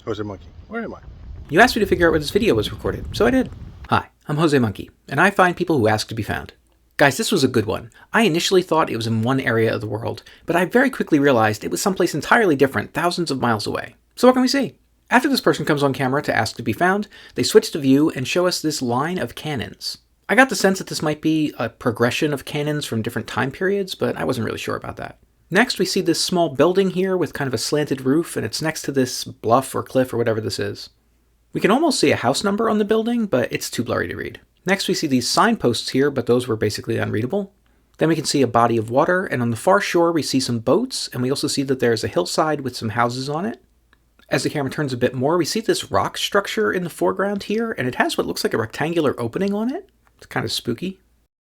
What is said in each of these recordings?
Jose Monkey, where am I? You asked me to figure out where this video was recorded, so I did. Hi, I'm Jose Monkey, and I find people who ask to be found. Guys, this was a good one. I initially thought it was in one area of the world, but I very quickly realized it was someplace entirely different, thousands of miles away. So what can we see? After this person comes on camera to ask to be found, they switch to view and show us this line of cannons. I got the sense that this might be a progression of cannons from different time periods, but I wasn't really sure about that. Next, we see this small building here with kind of a slanted roof, and it's next to this bluff or cliff or whatever this is. We can almost see a house number on the building, but it's too blurry to read. Next, we see these signposts here, but those were basically unreadable. Then we can see a body of water, and on the far shore we see some boats, and we also see that there's a hillside with some houses on it. As the camera turns a bit more, we see this rock structure in the foreground here, and it has what looks like a rectangular opening on it. It's kind of spooky.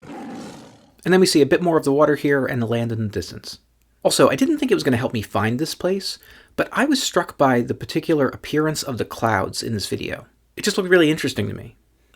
And then we see a bit more of the water here and the land in the distance. Also, I didn't think it was going to help me find this place, but I was struck by the particular appearance of the clouds in this video. It just looked really interesting to me.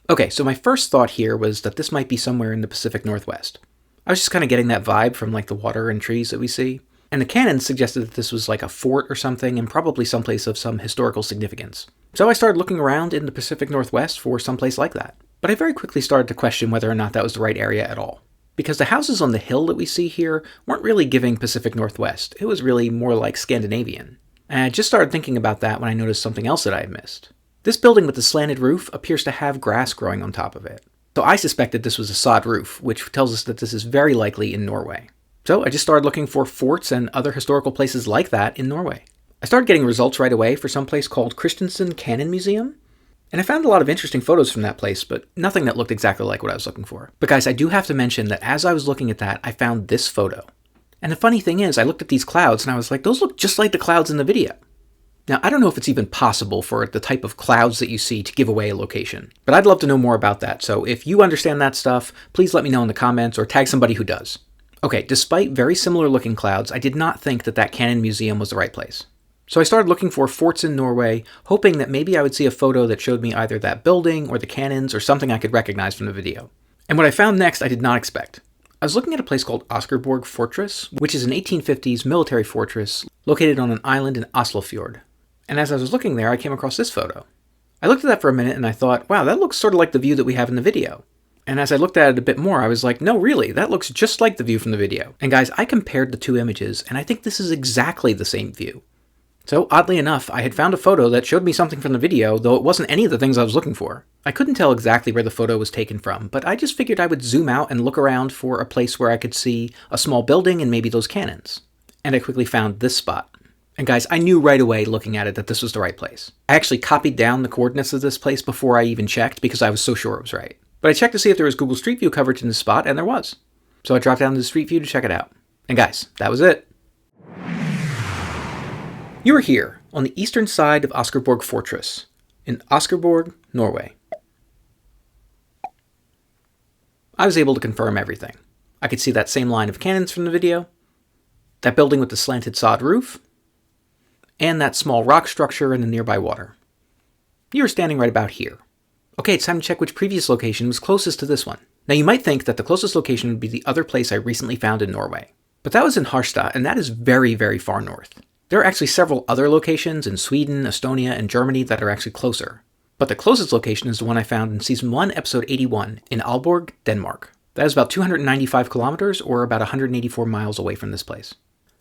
Okay, so my first thought here was that this might be somewhere in the Pacific Northwest. I was just kind of getting that vibe from like the water and trees that we see. And the cannons suggested that this was like a fort or something and probably someplace of some historical significance. So I started looking around in the Pacific Northwest for someplace like that. But I very quickly started to question whether or not that was the right area at all. Because the houses on the hill that we see here weren't really giving Pacific Northwest. It was really more like Scandinavian. And I just started thinking about that when I noticed something else that I had missed. This building with the slanted roof appears to have grass growing on top of it. So I suspected this was a sod roof, which tells us that this is very likely in Norway. So I just started looking for forts and other historical places like that in Norway. I started getting results right away for some place called Christensen Cannon Museum. And I found a lot of interesting photos from that place, but nothing that looked exactly like what I was looking for. But guys, I do have to mention that as I was looking at that, I found this photo. And the funny thing is, I looked at these clouds and I was like, those look just like the clouds in the video. Now, I don't know if it's even possible for the type of clouds that you see to give away a location, but I'd love to know more about that. So if you understand that stuff, please let me know in the comments or tag somebody who does. Okay, despite very similar looking clouds, I did not think that Cannon Museum was the right place. So I started looking for forts in Norway, hoping that maybe I would see a photo that showed me either that building or the cannons or something I could recognize from the video. And what I found next I did not expect. I was looking at a place called Oscarborg Fortress, which is an 1850s military fortress located on an island in Oslofjord. And as I was looking there, I came across this photo. I looked at that for a minute and I thought, wow, that looks sort of like the view that we have in the video. And as I looked at it a bit more, I was like, no, really, that looks just like the view from the video. And guys, I compared the two images, and I think this is exactly the same view. So, oddly enough, I had found a photo that showed me something from the video, though it wasn't any of the things I was looking for. I couldn't tell exactly where the photo was taken from, but I just figured I would zoom out and look around for a place where I could see a small building and maybe those cannons. And I quickly found this spot. And guys, I knew right away looking at it that this was the right place. I actually copied down the coordinates of this place before I even checked because I was so sure it was right. But I checked to see if there was Google Street View coverage in this spot, and there was. So I dropped down to the Street View to check it out. And guys, that was it. You are here on the eastern side of Oscarborg Fortress in Oscarborg, Norway. I was able to confirm everything. I could see that same line of cannons from the video, that building with the slanted sod roof, and that small rock structure in the nearby water. You are standing right about here. Okay, it's time to check which previous location was closest to this one. Now you might think that the closest location would be the other place I recently found in Norway. But that was in Harstad, and that is very, very far north. There are actually several other locations in Sweden, Estonia, and Germany that are actually closer. But the closest location is the one I found in Season 1, Episode 81, in Aalborg, Denmark. That is about 295 kilometers, or about 184 miles away from this place.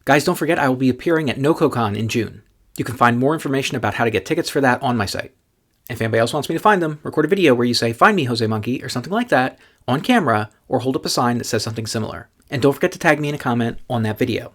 Guys, don't forget I will be appearing at NoCoCon in June. You can find more information about how to get tickets for that on my site. If anybody else wants me to find them, record a video where you say, "Find me, Jose Monkey," or something like that, on camera, or hold up a sign that says something similar. And don't forget to tag me in a comment on that video.